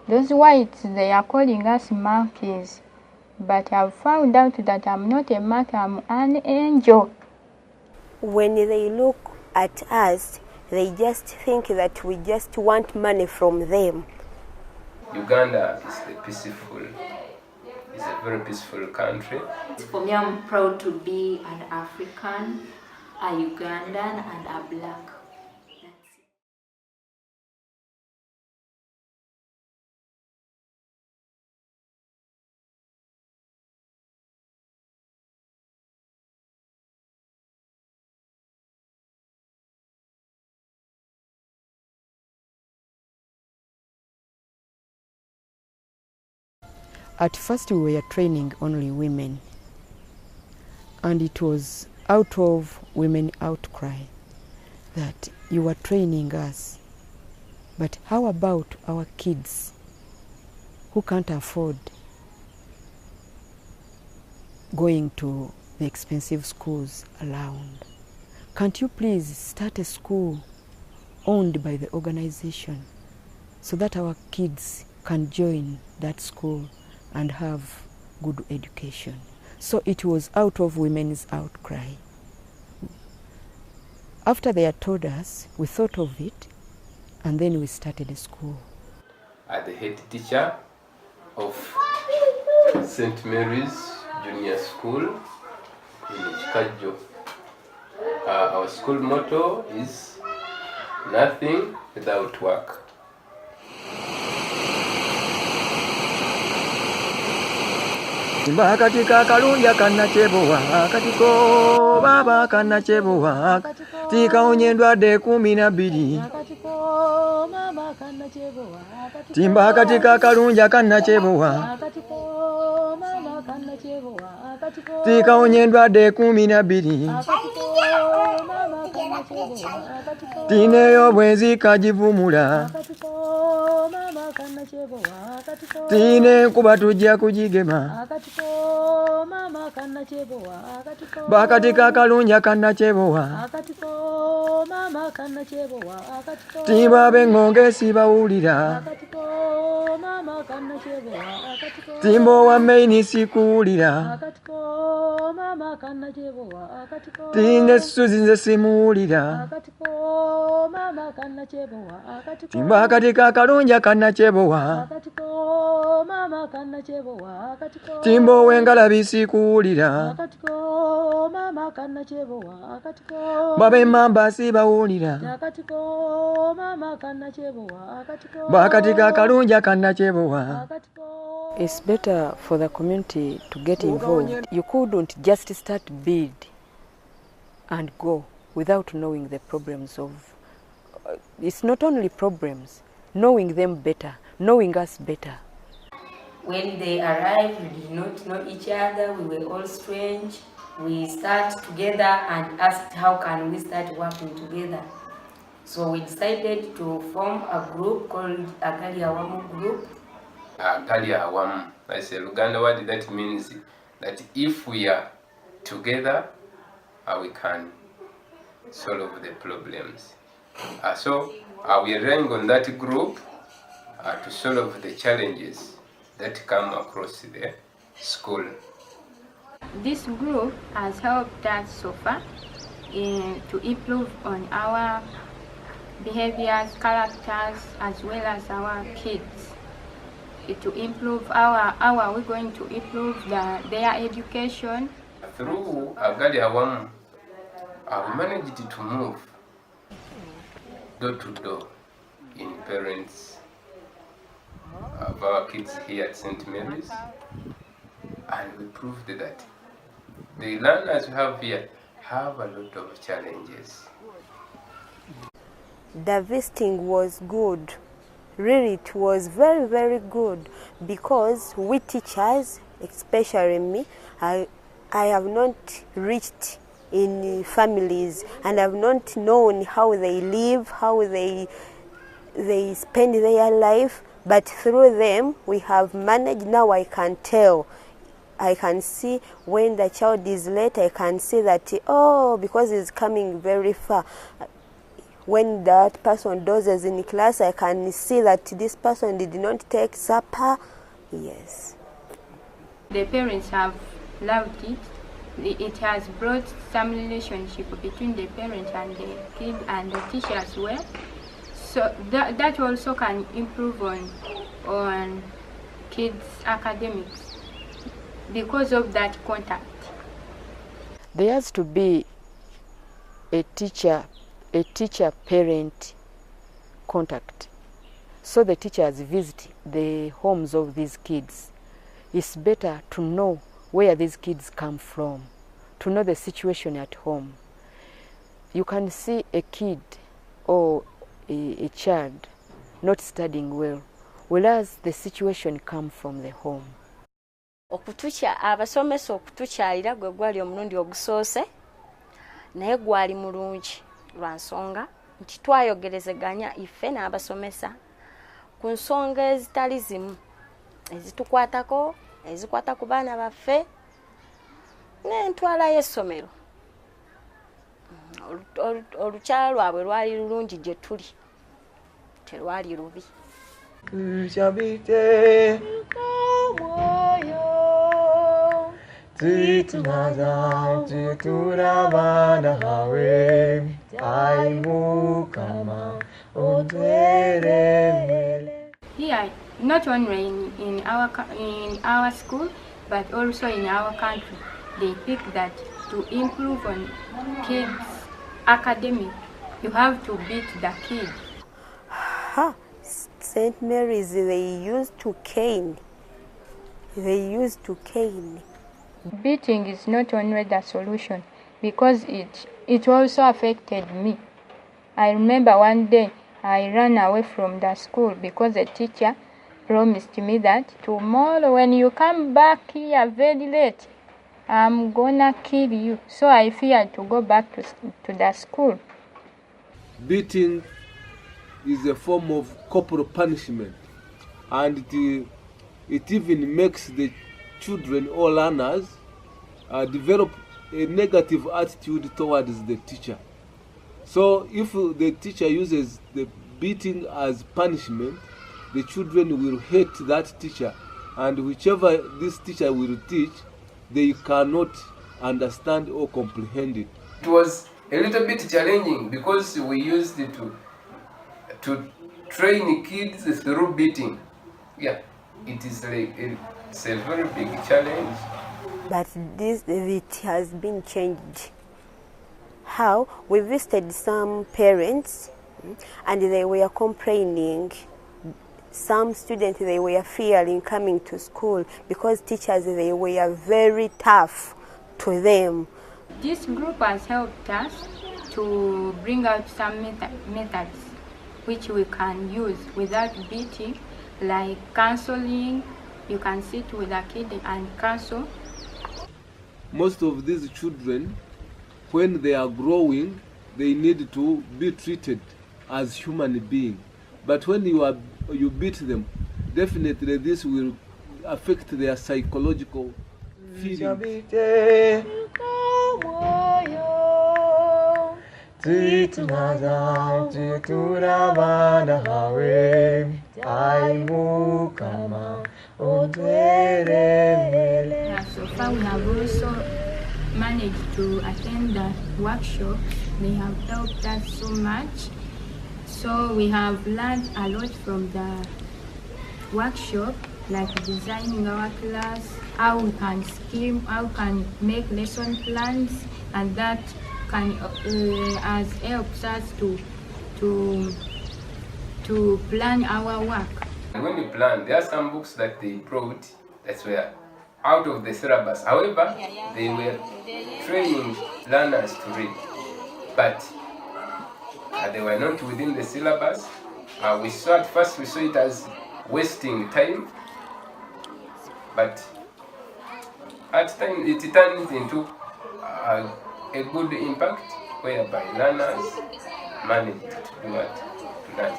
Those whites, they are calling us monkeys. But I've found out that I'm not a monkey, I'm an angel. When they look at us, they just think that we just want money from them. Uganda is a very peaceful country. For me, I'm proud to be an African, a Ugandan, and a black. At first we were training only women, and it was out of women outcry that you were training us. But how about our kids who can't afford going to the expensive schools around? Can't you please start a school owned by the organization so that our kids can join that school and have good education? So it was out of women's outcry. After they had told us, we thought of it, and then we started a school. I'm the head teacher of St. Mary's Junior School in Chikajo. Our school motto is nothing without work. Timba katika kalunja kana chebowa katiko baba kana chebowa tika onyendwa de 12 Timba katika kalunja kana chebowa tika onyendwa de 12 Tineyo bwenzi kajivumula Tine kuba tujja kujigema bakatika kalunja kana chebowa Timba bengonge sibawulira Timbo wa maini sikuulira Tine suzinze simuulira Timba katika kalunja kana chebowa Timbo wengala bisikuulira Babe mamba sibawulira bakatika kalunja kana chebowa. It's better for the community to get involved. You couldn't just start bid and go without knowing the problems of... it's not only problems, knowing them better, knowing us better. When they arrived, we did not know each other, we were all strange. We sat together and asked how can we start working together. So we decided to form a group called Agali Awamu group. Agali Awamu, that's a Luganda word that means that if we are together, we can solve the problems. So we are relying on that group to solve the challenges that come across the school. This group has helped us so far to improve on our behaviors, characters, as well as our kids. To improve we're going to improve their education. Through Agali Awamu, we managed to move door to door in parents of our kids here at St. Mary's, and we proved that the learners we have here have a lot of challenges. The visiting was good. Really, it was very, very good because we teachers, especially me, I have not reached in families and have not known how they live, how they spend their life. But through them, we have managed. Now I can tell. I can see when the child is late, I can see that, oh, because he's coming very far. When that person dozes in class, I can see that this person did not take supper. Yes. The parents have loved it. It has brought some relationship between the parent and the kid and the teacher as well. So that also can improve on kids' academics because of that contact. There has to be a teacher-parent contact. So the teachers visit the homes of these kids. It's better to know where these kids come from, to know the situation at home. You can see a kid or a child not studying well, whereas the situation comes from the home. Abasomesa okutukyalira gwe gwali omulundi ogusoose naye gwali mulungi lwa nsonga nti twayogerezeganya ife n'abasomesa ku nsonga ezitali zimu ezitukwatako ezikwata ku baana baffe n'entwala y'essomero. Olukyala lwabwe lwali lulungi gye tuli, terwali lubi. Here, not only in our school, but also in our country, they think that to improve on kids' academic, you have to beat the kid. St. Mary's, they used to cane. Beating is not only the solution because it also affected me. I remember one day I ran away from the school because the teacher promised me that tomorrow when you come back here very late, I'm gonna kill you. So I feared to go back to the school. Beating is a form of corporal punishment, and it even makes the children or learners develop a negative attitude towards the teacher. So if the teacher uses the beating as punishment, the children will hate that teacher, and whichever this teacher will teach, they cannot understand or comprehend it. It was a little bit challenging because we used it to train kids through beating. Yeah, it's a very big challenge. But it has been changed. How? We visited some parents and they were complaining. Some students, they were fearing coming to school because teachers, they were very tough to them. This group has helped us to bring out some methods which we can use without beating, like counseling. You can sit with a kid and counsel. Most of these children, when they are growing, they need to be treated as human beings. But when you beat them, definitely this will affect their psychological feelings. So far we have also managed to attend the workshop. They have helped us so much. So we have learned a lot from the workshop, like designing our class, how we can scheme, how we can make lesson plans, and that can has helped us to plan our work. When you plan, there are some books that they brought that were out of the syllabus. However, they were training learners to read, but they were not within the syllabus. We saw it as wasting time, but at time it turned into a good impact whereby learners managed to do what? To learn.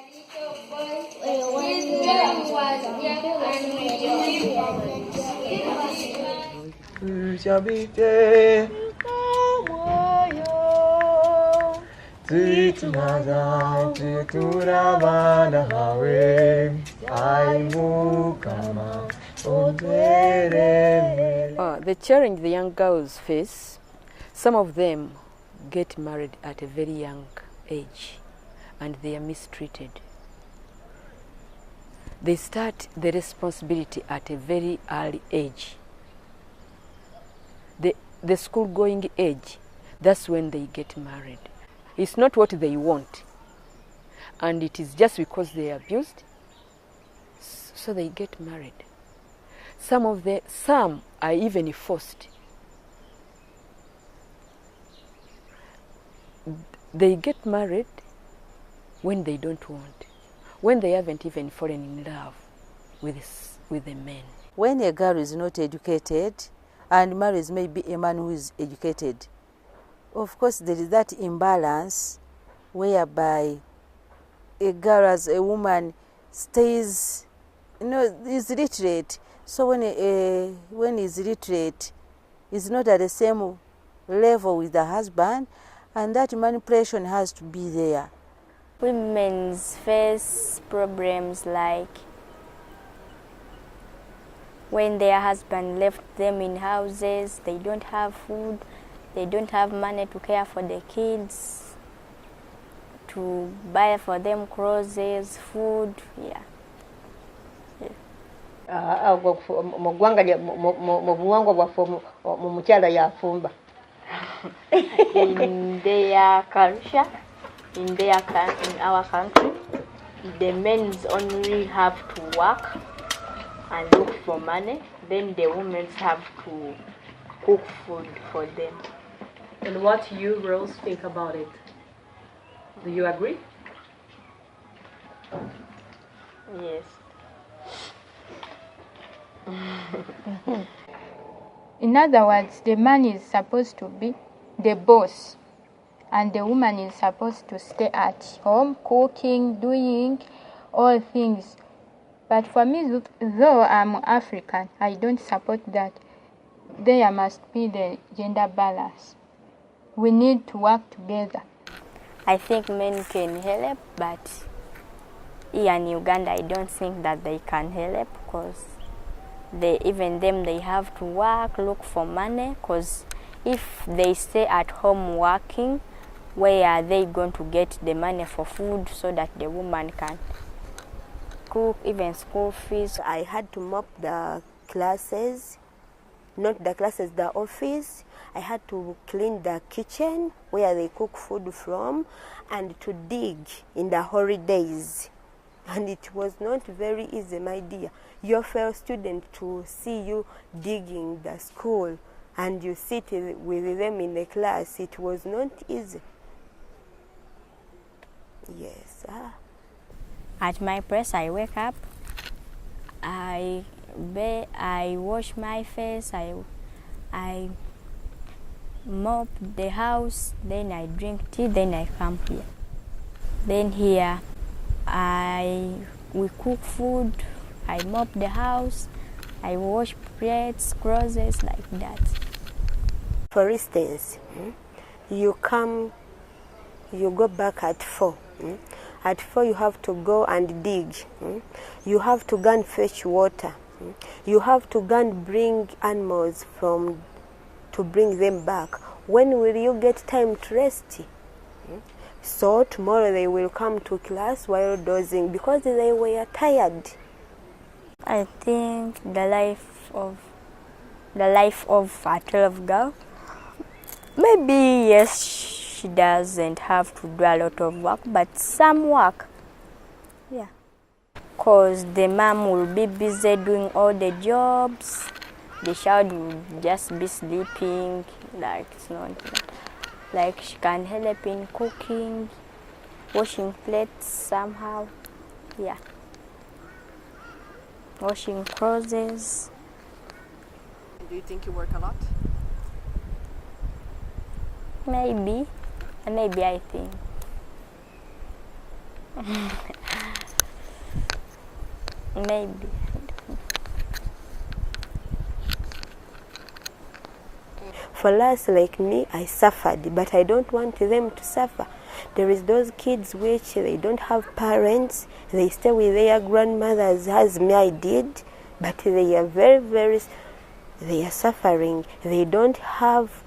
Sweet mother, titurabana hawe, aimukama, odere. The challenge the young girls face, some of them get married at a very young age and they are mistreated. They start the responsibility at a very early age. The school-going age, that's when they get married. It's not what they want, and it is just because they are abused, so they get married. Some are even forced. They get married when they don't want, when they haven't even fallen in love with a man. When a girl is not educated and marries maybe a man who is educated, of course there is that imbalance whereby a girl as a woman stays, is literate. So when he's literate, is not at the same level with the husband, and that manipulation has to be there. Women face problems like when their husband left them in houses, they don't have food, they don't have money to care for the kids, to buy for them clothes, food, yeah. Mu buwangwa bwaffe mu mukyala yafumba. In their culture, in our country, the men only have to work and look for money, then the women have to cook food for them. And what do you girls think about it? Do you agree? Yes. In other words, the man is supposed to be the boss, and the woman is supposed to stay at home, cooking, doing all things. But for me, though I'm African, I don't support that. There must be the gender balance. We need to work together. I think men can help, but here in Uganda, I don't think that they can help, because even them, they have to work, look for money, because if they stay at home working, where are they going to get the money for food so that the woman can cook, even school fees? I had to mop the classes, not the classes, the office. I had to clean the kitchen where they cook food from, and to dig in the holidays. And it was not very easy, my dear. Your fellow student to see you digging the school and you sit with them in the class, it was not easy. Yes. At my place, I wake up, I wash my face, I mop the house, then I drink tea, then I come here. Then here, we cook food, I mop the house, I wash plates, clothes, like that. For instance, you go back at 4. At 4 you have to go and dig. You have to go and fetch water. You have to go and bring animals to bring them back. When will you get time to rest? So tomorrow they will come to class while dozing because they were tired. I think the life of a 12 girl, maybe yes, she doesn't have to do a lot of work, but some work, yeah. Because the mom will be busy doing all the jobs, the child will just be sleeping, like it's not, like she can help in cooking, washing plates somehow, yeah. Washing clothes. Do you think you work a lot? Maybe I think. Maybe. For us like me, I suffered, but I don't want them to suffer There is those kids which they don't have parents, they stay with their grandmothers, as me I did, but they are they are suffering. They don't have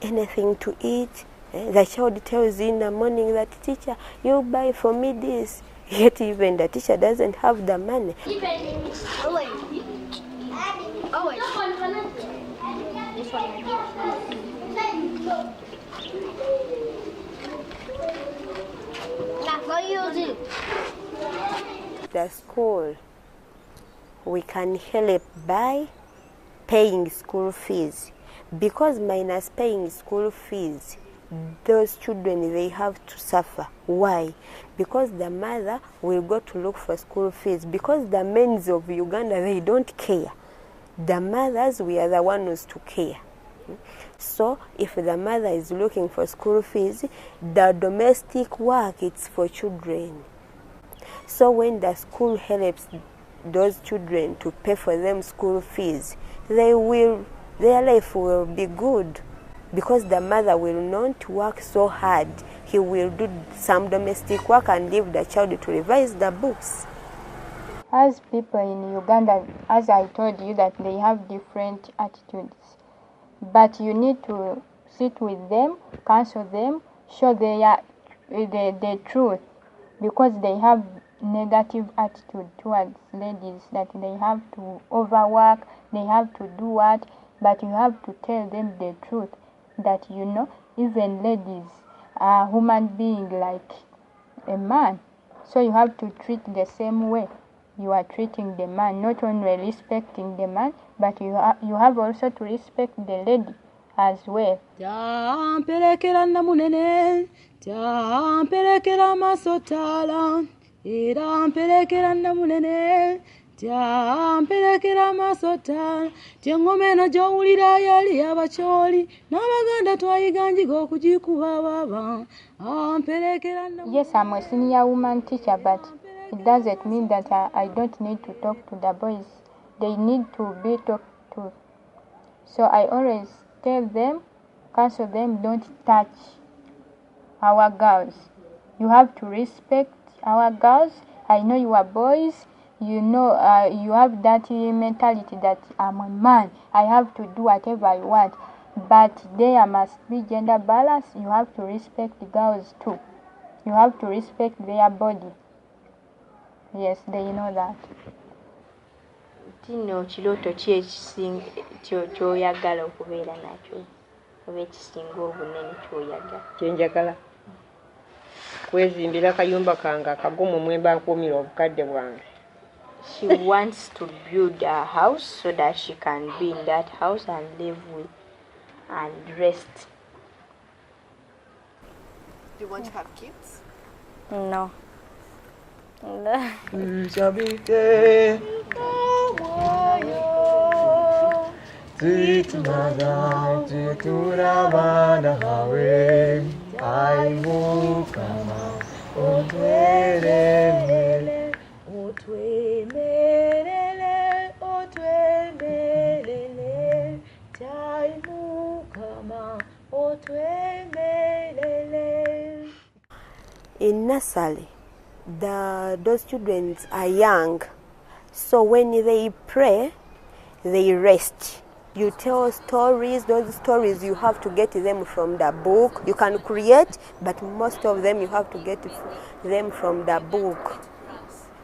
anything to eat. The child tells you in the morning that, teacher, you buy for me this. Yet even the teacher doesn't have the money. The school, we can help by paying school fees, because minus paying school fees, those children, they have to suffer. Why? Because the mother will go to look for school fees, because the men of Uganda, they don't care. The mothers, we are the ones to care. So if the mother is looking for school fees, the domestic work, it's for children. So when the school helps those children to pay for them school fees, their life will be good, because the mother will not work so hard. He will do some domestic work and leave the child to revise the books. As people in Uganda, as I told you, that they have different attitudes. But you need to sit with them, counsel them, show the truth, because they have negative attitude towards ladies, that they have to overwork, they have to do what, but you have to tell them the truth, that even ladies are human beings like a man. So you have to treat the same way you are treating the man, not only respecting the man, but you have also to respect the lady as well. Tamperekera namunene, tamperekera masotala, tamperekera namunene, tamperekera masotala, tengomeno jowulira yali abacholi, n'abaganda twayiganjiga okugikuba baba, amperekera namunene. Yes, I'm a senior woman teacher, but it doesn't mean that I don't need to talk to the boys. They need to be talked to. So I always tell them, counsel them, don't touch our girls. You have to respect our girls. I know you are boys. You have that mentality that I'm a man. I have to do whatever I want. But there must be gender balance. You have to respect the girls too. You have to respect their body. Yes, they know that. Tino kiroto ki ky'oyagala okubeera nakyo oba ekisinga obunene ky'oyagala? Kyenjagala kwezimbira kayumba kange akagumu mwemba nkuumira obukadde bwange. She wants to build a house so that she can be in that house and live with and rest. Do you want to have kids? No. Shabite Titmada Titurabana Hawe Aimukama Otwelele Otwemelele Otwemelele Taimukama Otwemelele. In nursery, those children are young, so when they pray, they rest. You tell stories. Those stories you have to get them from the book. You can create, but most of them you have to get them from the book,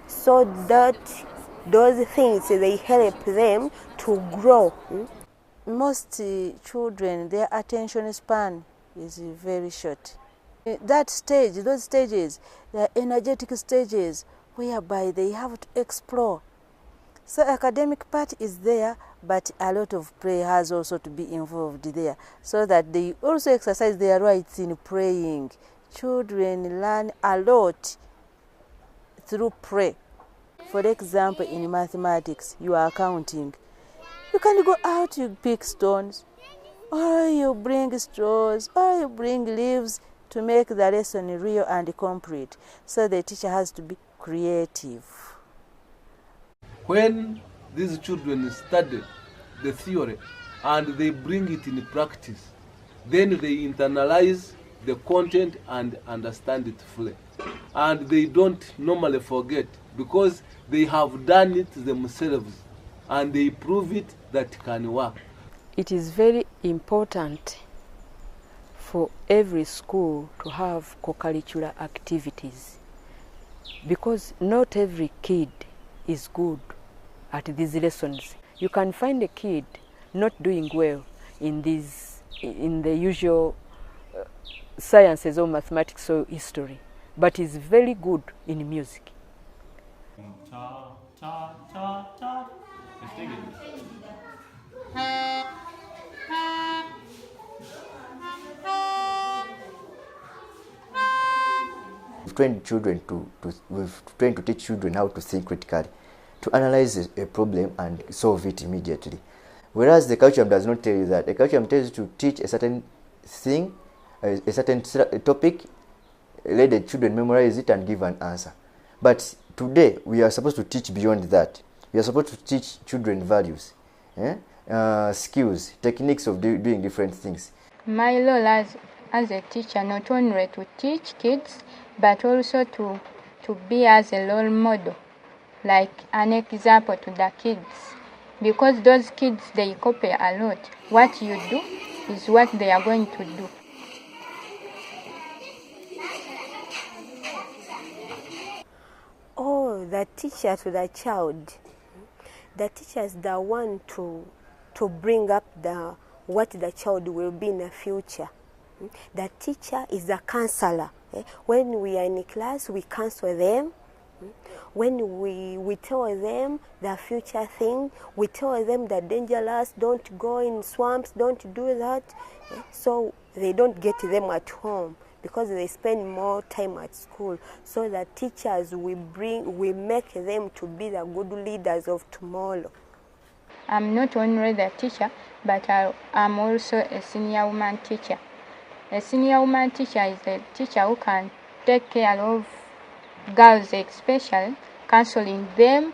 so that those things, they help them to grow. Most children, their attention span is very short. That stage, those stages, they are energetic stages whereby they have to explore. So academic part is there, but a lot of play has also to be involved there, so that they also exercise their rights in praying. Children learn a lot through play. For example, in mathematics, you are counting. You can go out, you pick stones, or you bring straws, or you bring leaves, to make the lesson real and complete. So the teacher has to be creative. When these children study the theory and they bring it in practice, then they internalize the content and understand it fully. And they don't normally forget because they have done it themselves and they prove it that it can work. It is very important for every school to have co-curricular activities because not every kid is good at these lessons. You can find a kid not doing well in the usual sciences or mathematics or history, but is very good in music. We've trained to teach children how to think critically, to analyze a problem and solve it immediately. Whereas the curriculum does not tell you that. The curriculum tells you to teach a certain thing, a certain topic, let the children memorize it and give an answer. But today, we are supposed to teach beyond that. We are supposed to teach children values, skills, techniques of doing different things. My role as a teacher, not only to teach kids, but also to be as a role model, like an example to the kids. Because those kids, they copy a lot. What you do is what they are going to do. Oh, the teacher to the child. The teacher is the one to bring up what the child will be in the future. The teacher is the counselor. When we are in class, we counsel them. When we tell them the future thing, we tell them the dangerous, don't go in swamps, don't do that. So they don't get them at home because they spend more time at school. So the teachers, we make them to be the good leaders of tomorrow. I'm not only the teacher, but I'm also a senior woman teacher. A senior woman teacher is a teacher who can take care of girls, especially counseling them.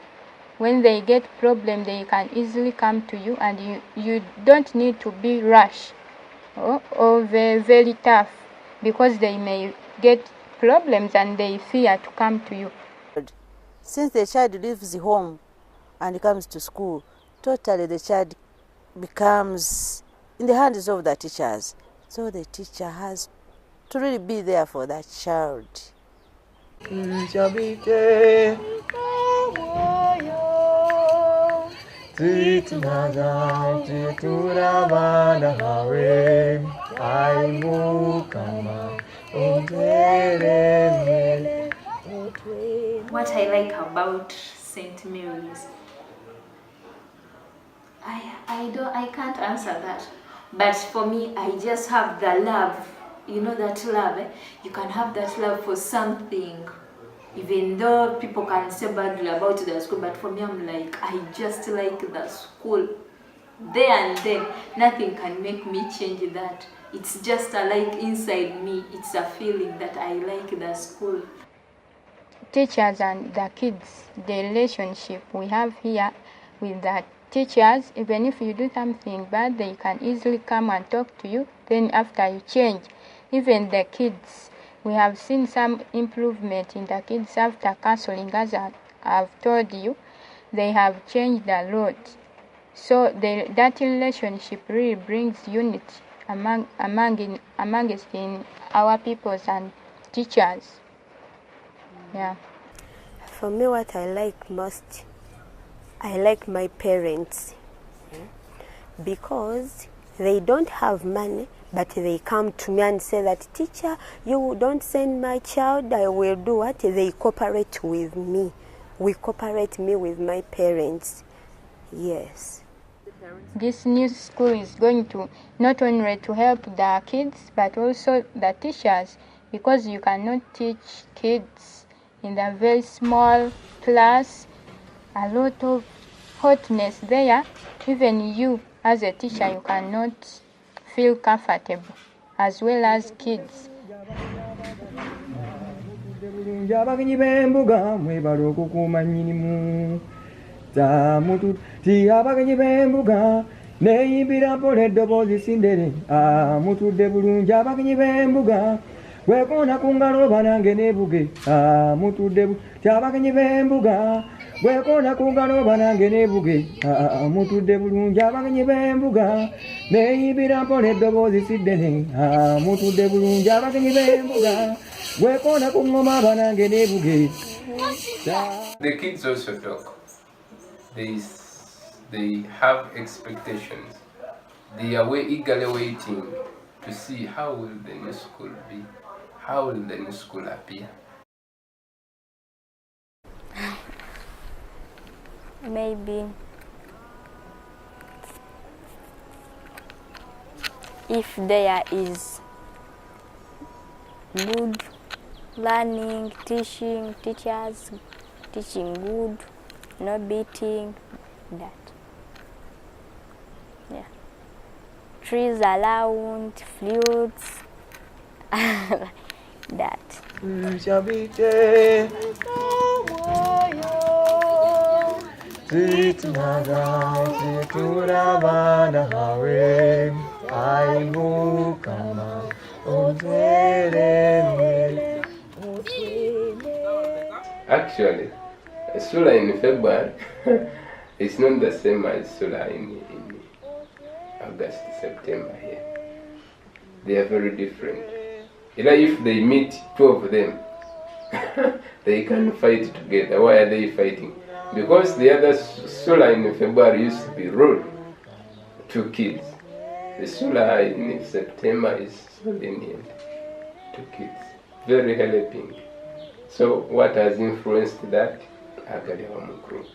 When they get problem, they can easily come to you, and you don't need to be rash or very, very tough, because they may get problems and they fear to come to you. Since the child leaves home and comes to school, totally the child becomes in the hands of the teachers. So the teacher has to really be there for that child. What I like about St. Mary's, I can't answer that. But for me, I just have the love. You know that love, You can have that love for something. Even though people can say badly about the school, but for me, I'm like, I just like the school. There and then, nothing can make me change that. It's just a like inside me. It's a feeling that I like the school. Teachers and the kids, the relationship we have here with the teachers, even if you do something bad, they can easily come and talk to you. Then after you change, even the kids, we have seen some improvement in the kids after counseling. As I've told you, they have changed a lot. So that relationship really brings unity amongst in our peoples and teachers. Yeah. For me, what I like most, I like my parents, because they don't have money, but they come to me and say that, teacher, you don't send my child, I will do what? They cooperate with me. We cooperate me with my parents. Yes. This new school is going to not only to help the kids, but also the teachers, because you cannot teach kids in the very small class. A lot of hotness there. Even you, as a teacher, you cannot feel comfortable, as well as kids. neeyimbira mpola eddoboozi sindere mutudde bulungi abagenyi b'embuga bwekoona ku ngalo banange neebuge mutudde abagenyi b'embuga bwekoona ku ngalo banange neebuge mutudde bulungi abagenyi b'embuga neeyimbira mpola eddoboozi siddene mutudde bulungi abagenyi b'embuga bwekoona ku ngoma banange neebuge. The kids also talk. They have expectations. They are eagerly waiting to see how will the new school be, how will the new school appear. Maybe if there is good learning, teachers teaching good, no beating, that. Yeah. Trees around, flutes, that. Actually, Sula in February is not the same as Sula in August, September here. They are very different. If they meet, two of them, they can fight together. Why are they fighting? Because the other Sula in February used to be rude to kids. The Sula in September is so lenient to kids, very helping. So what has influenced that? Agali Awamu group.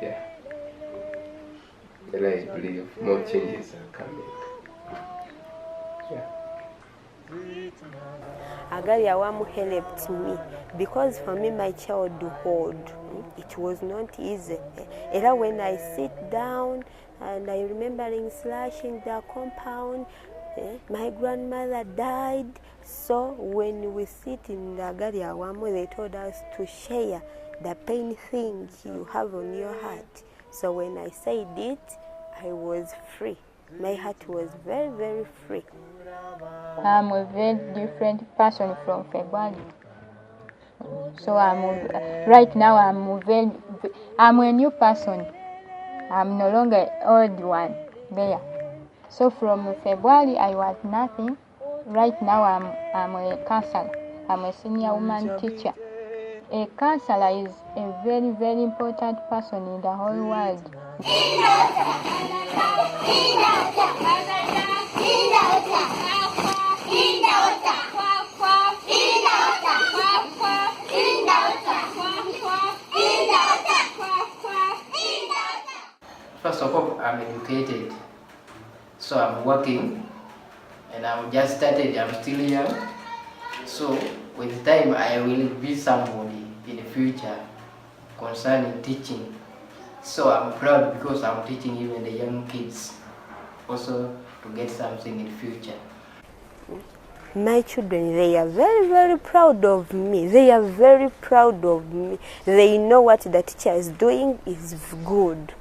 Yeah. And I believe more changes are coming. Yeah. Agali Awamu helped me because for me my childhood it was not easy. Era when I sit down and I remembering slashing the compound, my grandmother died. So when we sit in the Agali Awamu, they told us to share the pain things you have on your heart. So when I said it, I was free. My heart was very, very free. I'm a very different person from February. So right now I'm a new person. I'm no longer old one there. So from February I was nothing. Right now I'm a counselor. I'm a senior woman teacher. A counselor is a very, very important person in the whole world. First of all, I'm educated, so I'm working, and I'm just started, I'm still young, so with time I will be somebody in the future concerning teaching. So I'm proud because I'm teaching even the young kids also to get something in the future. My children, they are very, very proud of me. They are very proud of me. They know what the teacher is doing is good.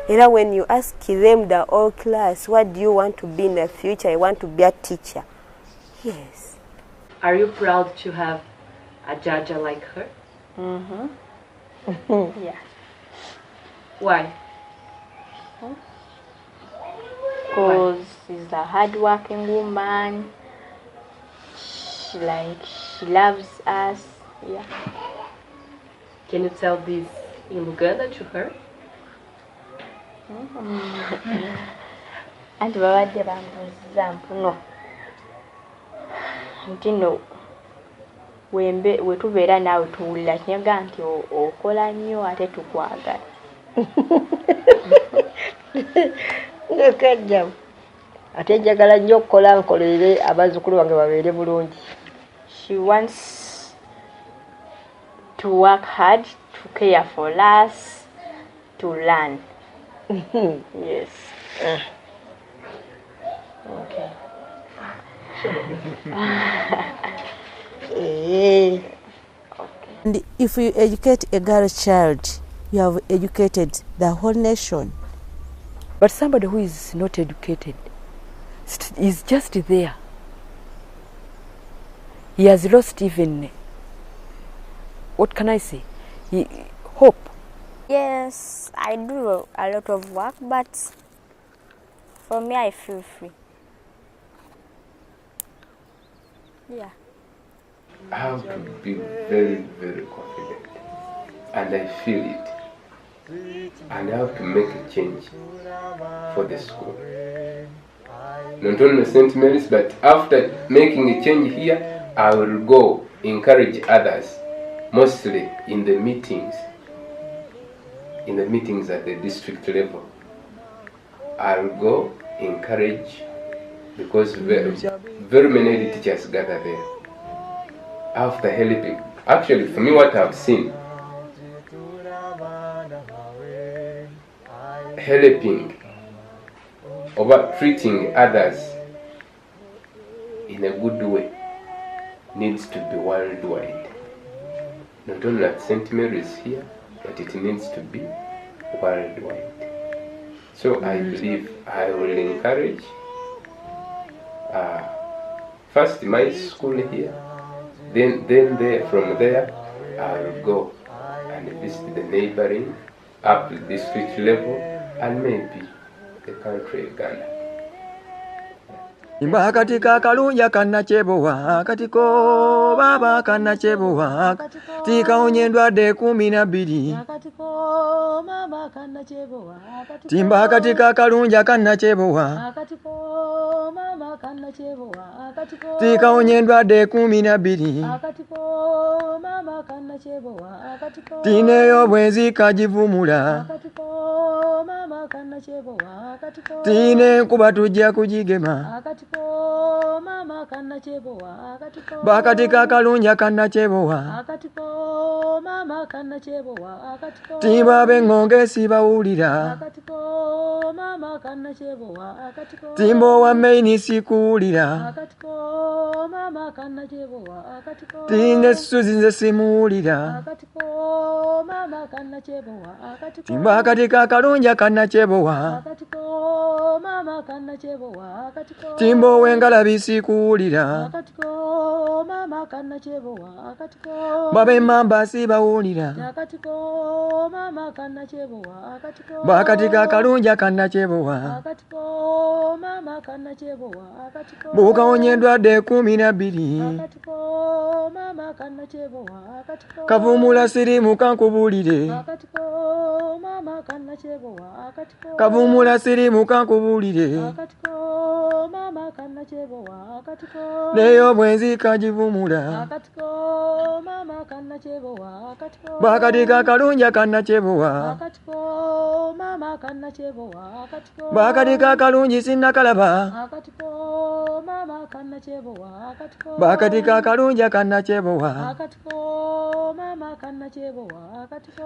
You know, when you ask them, the whole class, what do you want to be in the future? I want to be a teacher. Yes. Are you proud to have a Jaja like her? Mm-hmm. Yeah. Why? Because she's a hard-working woman. She loves us. Yeah. Can you tell this in Uganda to her? Anti babadde bambuuza mpuno nti no we tubeera naawe tuwulira kinyaga nti okola nnyo ate tukwagala. Nekajja ate njagala nnyo okukola nkolere abazzukulu bange babeere bulungi. She wants to work hard, to care for us, to learn. Yes. Okay. And if you educate a girl child, you have educated the whole nation. But somebody who is not educated is just there. He has lost even, what can I say, hope. Yes, I do a lot of work, but for me, I feel free. Yeah. I have to be very, very confident, and I feel it. And I have to make a change for the school. Not only St. Mary's, but after making a change here, I will go encourage others, mostly in the meetings at the district level. I will go encourage, because very many teachers gather there. After helping, actually for me what I've seen, helping or treating others in a good way needs to be worldwide. Not only at St. Mary's here, but it needs to be worldwide. So I believe I will encourage first my school here, then from there I will go and visit the neighboring up to district level and maybe the country Uganda. Imba katika kalunja kana chebowa katiko baba kana chebowa tika onyendwa de 12 timba katika kalunja kana chebowa tika onyendwa de 12 tineyo bwenzi kajivumula tine kuba tujja kujigema bakatika kalunja kana chebowa timba bengonge sibawulira timbo wa maini sikuwulira tine suzi nze simuwulira timba katika kalunja kana chebowa timbo wengalabi sikuwulira babe mamba sibawulira bakatika kalunja kana chebowa buka onyendwa de 12 kavumula sirimu kankubulire kavumula sirimu kankubulire neyo bwenzi kajivumula bakatika kalunja kana chebowa bakatika kalunji sinakalaba bakatika kalunja kana chebowa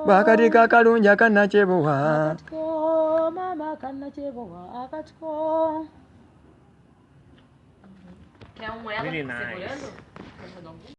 bakatika kalunja kana chebowa Quer um ela Really segurando? nice.